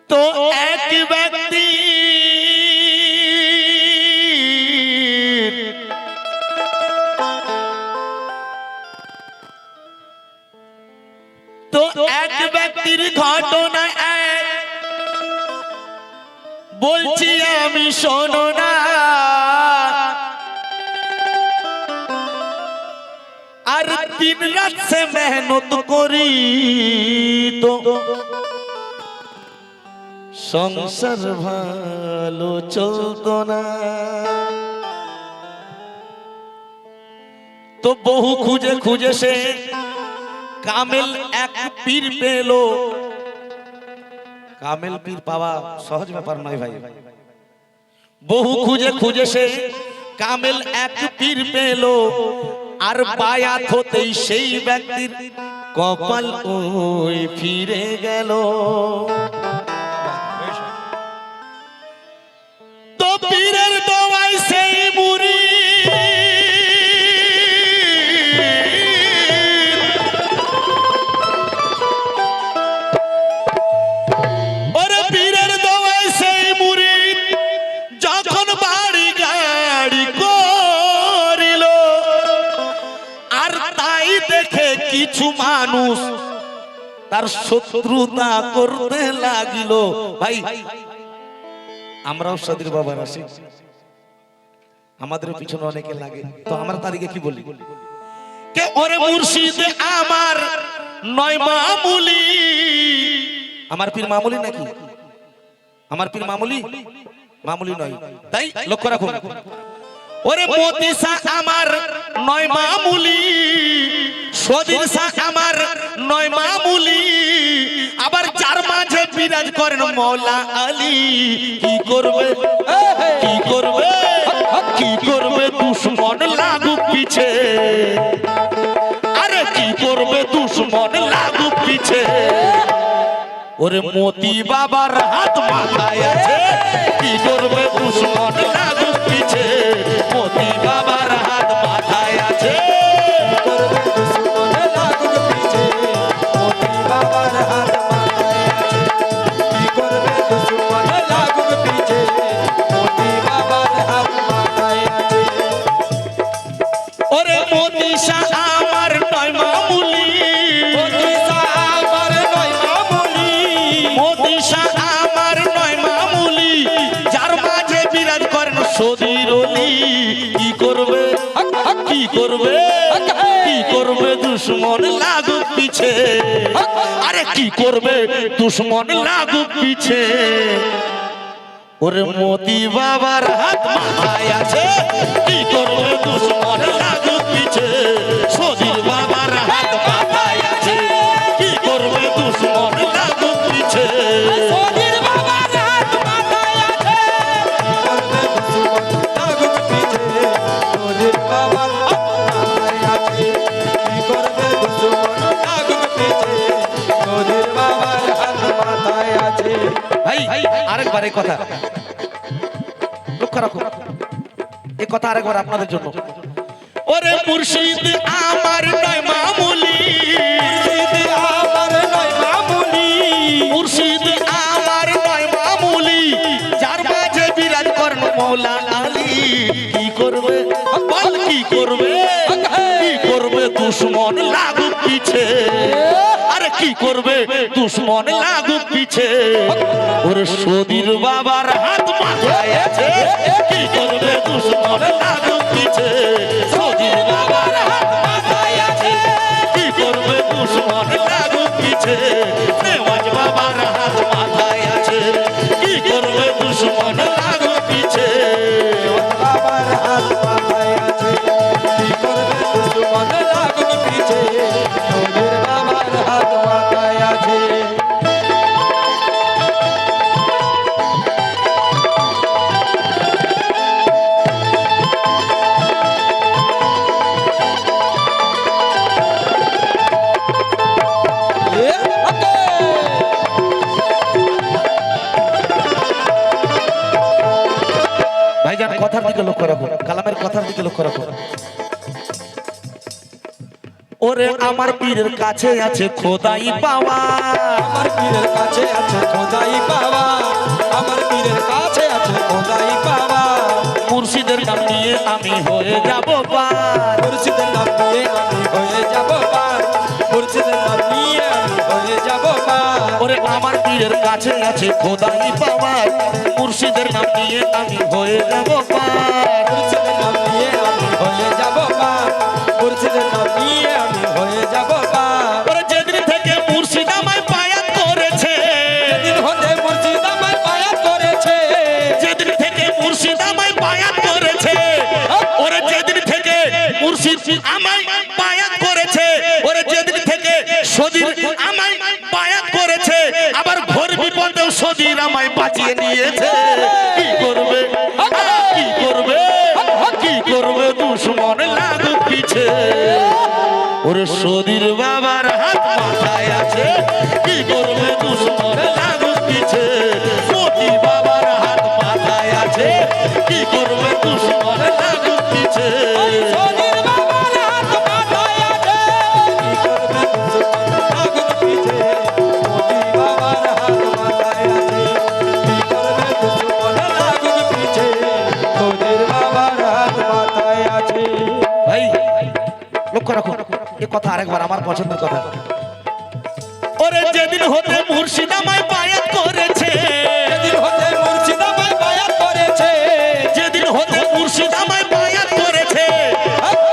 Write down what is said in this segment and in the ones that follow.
तो एक व्यक्ति तो एक व्यक्तिर घटना बोलছি আমি শোনো না আর দিন রাত সে মেহনত করি তো সংসার ভালো চলতো না তো বহু খুঁজে খুঁজে সে কামেল এক পীর পেল কামেল পীর পাওয়া সহজ ব্যাপার নয় ভাই বহু খুঁজে খুঁজে সে কামেল এক পীর পেল আর বায়াত হতেই সেই ব্যক্তির কপাল ওই ফিরে গেল তো পীরের দোয়ায় সেই মুরি ওরে পীরের দোয়ায় সেই মুরি যখন বাড়ি গাড়ি করিল আর তাই দেখে কিছু মানুষ তার শত্রুতা করতে লাগিল ভাই আমরাও সাদির বাবার আসি আমাদের পিছনে অনেকে লাগে তো আমরা তারিখে কি বলি কে ওরে মুর্শিদ আমার নয় মামুলি আমার পীর মামুলি নাকি আমার পীর মামুলি মামুলি নয় তাই লক্ষ্য রাখুন ওরে মোতি শাহ আমার নয় মামুলি সদির শাহ আমার নয় মামুলি আবার যার মাঝে বিরাজ করেন মৌলা আলী কি করবে কি করবে কি করবে দুশ্মন লাগুক পিছে আরে কি করবে দুশ্মন লাগুক পিছে ওরে মোতি বাবার হাত মাথায় আছে কি করবে দুশ্মন লাগুক পিছে মোতি বাবার হাত মাথায় আছে ওরে মোতি শাহ আমার নয় মামুলি মোতি শাহ আমার নয় মামুলি মোতি শাহ আমার নয় মামুলি যার মাঝে বিরাজ করেন সদির ওলি কি করবে কি করবে কি করবে দুশ্মন লাগুক পিছে আরে কি করবে দুশ্মন লাগুক পিছে ওরে মোতি বাবার হাত মাথায় আছে কি করবে দুশ্মন লাগুক পিছে সদির বাবার হাত মাথায় আছে কি করবে দুশ্মন লাগুক পিছে সদির বাবার হাত মাথায় আছে লাগুক পিছে সদির বাবার হাত মাথায় আছে কি করবে দুশ্মন লাগুক পিছে সদির বাবার হাত মাথায় আছে ভাই আরেকবার এই কথা লক্ষ্য রাখুন এই কথা আরেকবার আপনাদের জন্য ওরে মুর্শিদ আমার নয় মামুলি মুর্শিদ আমার নয় মামুলি মুর্শিদ আমার নয় মামুলি যার মাঝে বিরাজ করেন মৌলা আলী কি করবে বল কি করবে কি করবে দুশ্মন লাগুক পিছে আরে কি করবে দুশ্মন লাগুক পিছে ওরে সদির বাবার হাত মাথায় আছে কি করবে দুশ্মন লাগুক পিছে সদির বাবার হাত মাথায় আছে কি করবে দুশ্মন লাগুক পিছে নেওয়াজ বাবার হাত মাথায় আছে কি করবে দুশ্মন লাগুক পিছে বাবার হাত মাথায় আছে কি করবে দুশ্মন লাগুক পিছে সদির বাবার হাত মাথায় আছে ভাইজান কথার দিকে লক্ষ্য রাখুন, কালামের কথার দিকে লক্ষ্য রাখুন। ওরে আমার পীরের কাছে আছে খোদাই পাওয়া, আমার পীরের কাছে আছে খোদাই পাওয়া, আমার পীরের কাছে আছে খোদাই পাওয়া। মুর্শিদের নাম নিয়ে আমি হয়ে যাব পার, মুর্শিদের নাম নিয়ে আমি হয়ে যাব পার, মুর্শিদের নাম নিয়ে আমি হয়ে যাব পার। ওরে আমার পীরের কাছে আছে খোদাই পাওয়া, মুর্শিদের নাম নিয়ে আমি হয়ে যাব পার। মুর্শিদের নাম নিয়ে আমি হয়ে যাব পার, মুর্শিদের নাম নিয়ে আমি হয়ে যাব পার। ওরে যেদিন থেকে মুর্শিদ আমায় বায়াত করেছে, যেদিন হতে মুর্শিদ আমায় বায়াত করেছে, যেদিন থেকে মুর্শিদ আমায় বায়াত করেছে, ওরে যেদিন থেকে মুর্শিদ আমায় বায়াত করেছে, ওরে যেদিন থেকে সদীর আমায় বায়াত করেছে, আবার ঘোর বিপদেও সদীর আমায় বাঁচিয়ে নিয়েছে। কি করবে, কি করবে, কি করবে দুশ্মন লাগুক পিছে, ওরে সদীর বাবার হাত মাথায় আছে। কি করবে দুশ্মন লাগুক পিছে, সদী বাবার হাত মাথায় আছে। কি করবে দুশ্মন লাগুক পিছে, সদীর বাবার হাত মাথায় আছে। কি করবে দুশ্মন লাগুক পিছে, সদীর বাবার হাত মাথায় আছে। কি করবে দুশ্মন লাগুক পিছে, সদীর বাবার হাত মাথায় আছে। ভাই লক্ষ্য রাখুন, এ কথা আরেকবার আমার পছন্দের কথা। ওরে যেদিন হতে মুর্শিদ আমায় বায়াত করেছে, যেদিন হতে মুর্শিদ আমায় বায়াত করেছে, যেদিন হতে মুর্শিদ আমায় বায়াত করেছে,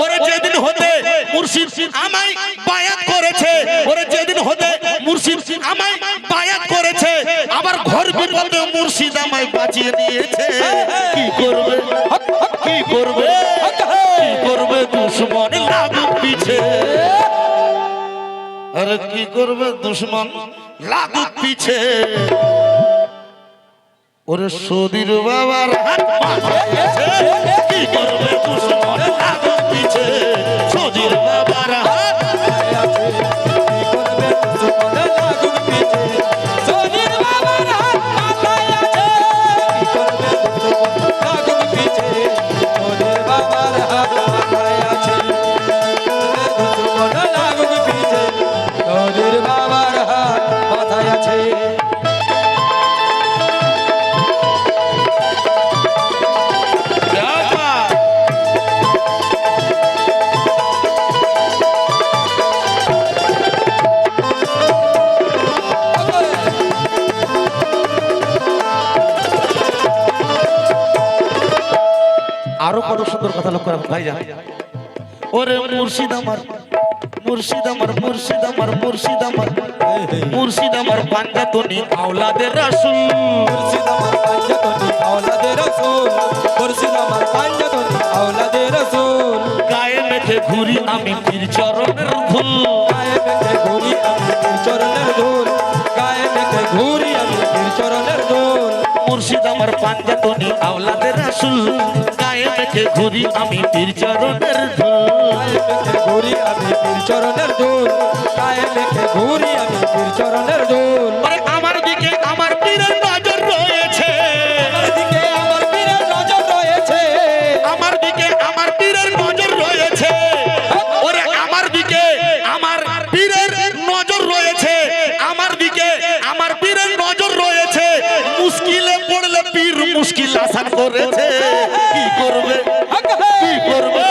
ওরে যেদিন হতে মুর্শিদ আমায় বায়াত করেছে, ওরে যেদিন হতে মুর্শিদ আমায় বায়াত করেছে, আবার ঘর বিপদে মুর্শিদ আমায় বাঁচিয়ে নিয়েছে। কি করবে, কি করবে, কি করবে দুশ্মন লাগুক পিছে, আরে কি করবে দুশ্মন লাগুক পিছে, ওরে সদীর বাবার হাত মাথায় আছে। কি করবে দুশ্মন লাগুক পিছে, সদীর বাবার হাত মাথায় আছে। কি করবে দুশ্মন লাগুক পিছে, সদীর বাবার হাত মাথায় আছে। কি করবে দুশ্মন লাগুক পিছে, সদীর বাবার হাত মাথায় আছে। দুশ্মন লাগুক পিছে, সদীর বাবার হাত মাথায় আছে। আরো কত সুন্দর কথা লক্ষ্য রাখুন ভাইজান। ওরে মুর্শিদ আমার, মুর্শিদ আমার, মুর্শিদ আমার, মুর্শিদ আমার, মুর্শিদ আমার পাঞ্জাতনি আওলাদের রাসূল। মুর্শিদ আমার পাঞ্জাতনি আওলাদের রাসূল, মুর্শিদ আমার পাঞ্জাতনি আওলাদের রাসূল। গায়ে মেখে ঘুরি আমি পীর চরণের ধুল, গায়ে মেখে ঘুরি আমি পীর চরণের ধুল, গায়ে মেখে ঘুরি আমি পীর চরণের ধুল। মুর্শিদ আমার পাঞ্জাতনি আওলাদের রাসূল, গায়ে মেখে ঘুরি আমি পীর চরণের ধুল। গায়ে মেখে ঘুরি আমি পীর চরণের ধুল, গায়ে মেখে ঘুরি আমি পীর চরণের ধুল। ওরে আমার দিকে আমার পীরের নজর রয়েছে, আমার দিকে আমার পীরের নজর রয়েছে, আমার দিকে আমার পীরের নজর রয়েছে, ওরে আমার দিকে আমার পীরের নজর রয়েছে, আমার দিকে আমার পীরের নজর রয়েছে। মুশকিলে পড়লে পীর মুশকিল আসান করেছে। কি করবে, কি করবে,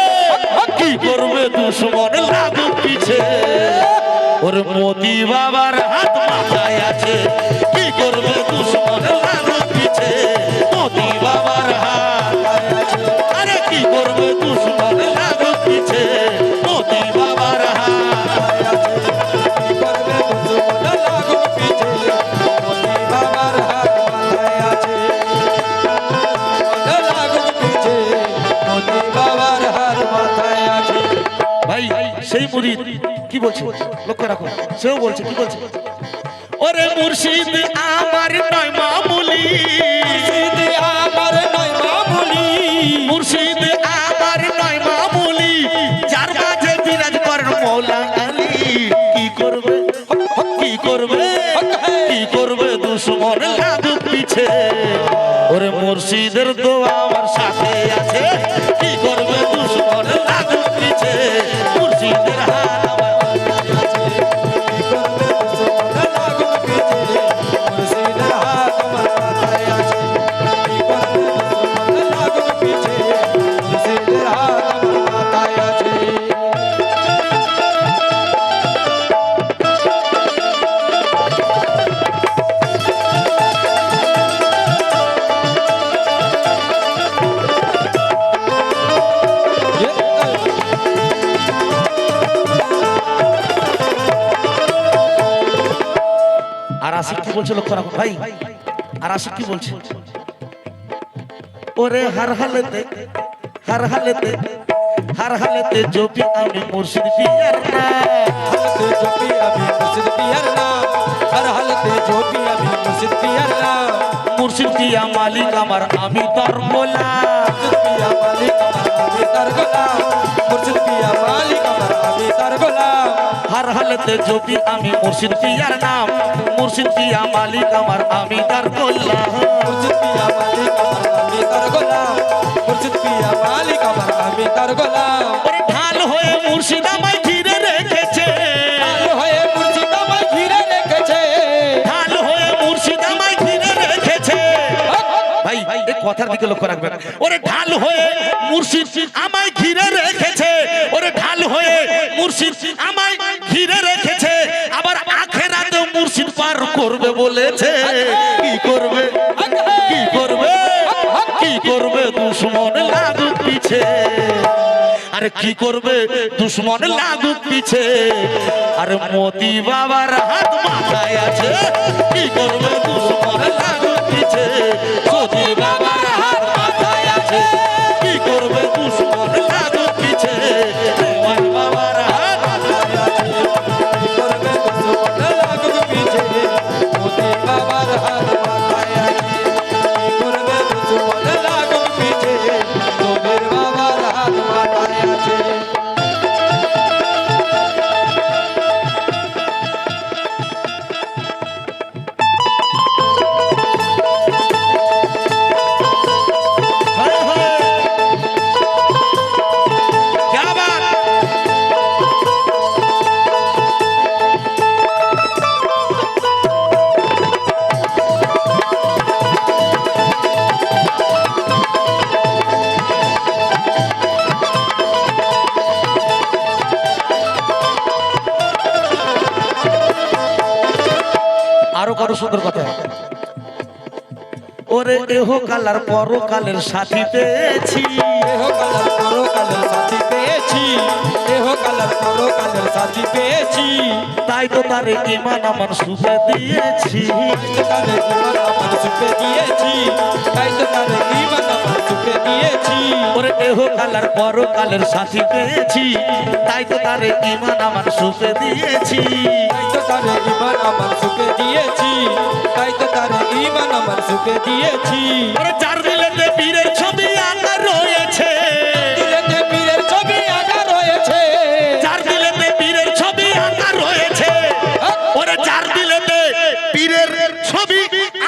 কি করবে দুশ্মন লাগুক পিছে, ওরে মোদি বাবার হাত মাথায় আছে। কি করবে দুশ্মন লাগুক পিছে, মোদি বাবার হাত, আরে কি করবে দুশ্মন লাগুক পিছে, মোদি বাবার হাত। কি করবে দুশ্মন লাগুক পিছে, মোদি বাবার হাত মাথায় আছে। লাগুক পিছে, মোদি বাবার হাত মাথায় আছে। ভাই সেই মুরিদ কি বলছে লক্ষ্য রাখুন, সেও বলছে কি বলছে। ওরে মুর্শিদ আমার নয় মামুলি, মুর্শিদ আমার নয় মামুলি, মুর্শিদ আমার নয় মামুলি, যার মাঝে বিরাজ করেন মৌলা আলী। কি করবে, কি করবে, কি করবে দুশ্মন লাগুক পিছে, ওরে মুর্শিদের দোয়া আমার সাথে আছে কি করবে দুশ্মন লাগুক পিছে মুর্শিদের হাত আমার মাথায় আছে কি করবে দুশ্মন লাগুক পিছে মুর্শিদের হাত আমার মাথায় আছে কি করবে দুশ্মন লাগুক পিছে মুর্শিদের হাত আমার মাথায় আছে আর আশিক কি বলছে লক্ষ্য রাখো ভাই আর আশিক কি বলছে ওরে हर हालते जो भी আমি মুর্শিদ পিয়ার না हालते जो भी अभी मुर्शिद पियर नाम हर हालते जो भी अभी मुर्शिद पियर नाम মুর্শিদ পিয়া মালিক আমার আমি তোর গোলাম मुर्शिद पिया मालिक अमर अभी तार गुलाम मुर्शिद पिया मालिक अमर अभी तार गुलाम हर हालते जो भी আমি মুর্শিদ পিয়ার নাম মুর্শিদ পিয়া মালিক আমার আমি তোর গোলাম मुर्शिद पिया मालिक अमर अभी तार गुलाम मुर्शिद पिया मालिक अमर अभी तार गुलाम ওরে ঢাল হয়ে মুর্শিদ আমায় ঘিরে রেখেছে लाल होए मुर्शिद আমায় ঘিরে রেখেছে ঢাল হয়ে মুর্শিদ আমায় ঘিরে রেখেছে ভাই এই কথার দিকে লক্ষ্য রাখবেন ওরে ঢাল হয়ে মুর্শিদ আমায় ঘিরে রেখেছে ওরে ঢাল হয়ে মুর্শিদ আমায় ঘিরে রেখেছে আবার আখেরাতে মুর্শিদ পার করবে বলেছে কি করবে কি করবে কি করবে দুশ্মন লাগুক পিছে আরে কি করবে দুশ্মন লাগুক পিছে আরে মোদি বাবার হাত মাথায় আছে কি করবে দুশ্মন লাগুক পিছে মোদি বাবার হাত মাথায় আছে কি করবে দুশ্মন লাগুক পিছে আমার বাবার হাত কি করবে দুশ্মন লাগুক পিছে মোদি বাবার হাত মাথায় আছে কি করবে দুশ্মন লাগুক পিছে মোদির বাবার হাত মাথায় আছে हाय हाय क्या बात আরো কারো সুন্দর কথা ওরে এহ কালার পরকালের সাথী পেয়েছি এহো কালার পরো কালের সাথী পেয়েছি এহো কালার পরো কালের সাথী পেয়েছি তাই তো তারে ইমান আমার সুখে দিয়েছি তারে জীবন আমার সুখে দিয়েছি তাই তো তারে জীবন আমার সুখে দিয়েছি ওরে এহ কালার পরকালের সাথী পেয়েছি তাই তো তারে ইমান আমার সুখে দিয়েছি তাই তো তারে জীবন আমার সুখে দিয়েছি তাই তো তারে জীবন আমার সুখে দিয়েছি ওরে চার দিলেতে পীরের ছবি আঁকা রয়েছে দিলেতে পীরের ছবি আঁকা রয়েছে চার দিলেতে পীরের ছবি আঁকা রয়েছে ওরে চার দিলেতে পীরের ছবি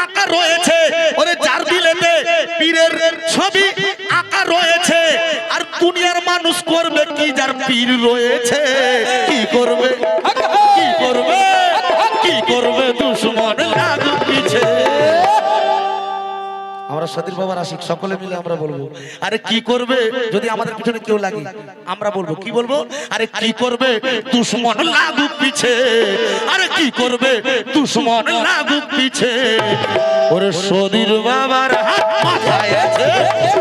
আঁকা রয়েছে ওরে চার দিলেতে পীরের ছবি আঁকা রয়েছে আর দুনিয়ার মানুষ করবে কি যার পীর রয়েছে কি করবে কি করবে কি করবে দুশ্মন লাগুক পিছে আমরা সতীর বাবার আশিক সকলে মিলে আমরা বলবো আরে কি করবে যদি আমাদের পিছনে কেউ লাগে আমরা বলবো কি বলবো আরে কি করবে দুশ্মন লাগুক পিছে আরে কি করবে দুশ্মন লাগুক পিছে ওরে সতীর বাবার হাত মাথায় আছে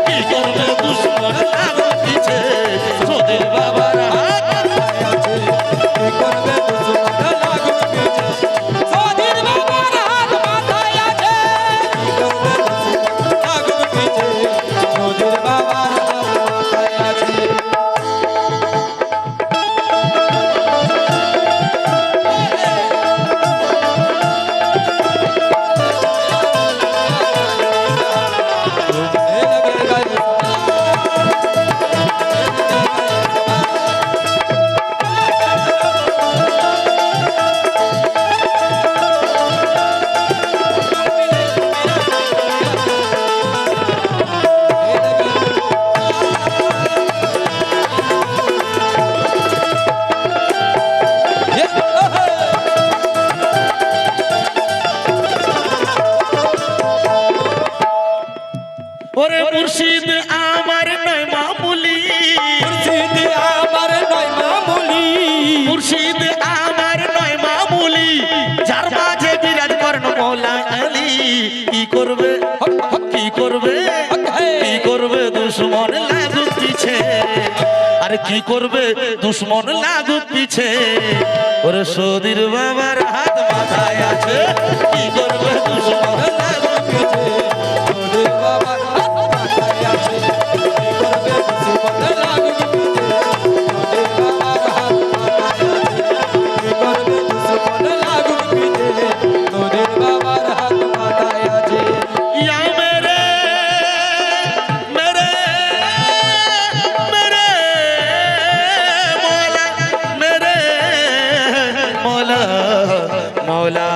কি করবে দুশ্মন লাগুক পিছে সতীর বাবার হাত কি করবে দুশ্মন লাগুক পিছে সাদির বাবার হাত মাথায় আছে কি করবে দুশ্মন লাগুক পিছে মোদির বাবার হাত মাথায় আছে রয়েছে আর কি করবে দুশ্মন লাগুক পিছে ওরে সৌদির বাবার হাত মাথায় আছে কি করবে দুশ্মন লাগুক পিছে মোদের বাবার হাত মাথায় আছে কি করবে দুশ্মন লাগুক পিছে মোদের বাবার হাত মাথায় আছে কি করবে দুশ্মন লাগুক পিছে মোদের বাবার হাত মাথায় আছে या मेरे मेरे मेरे मौला मौला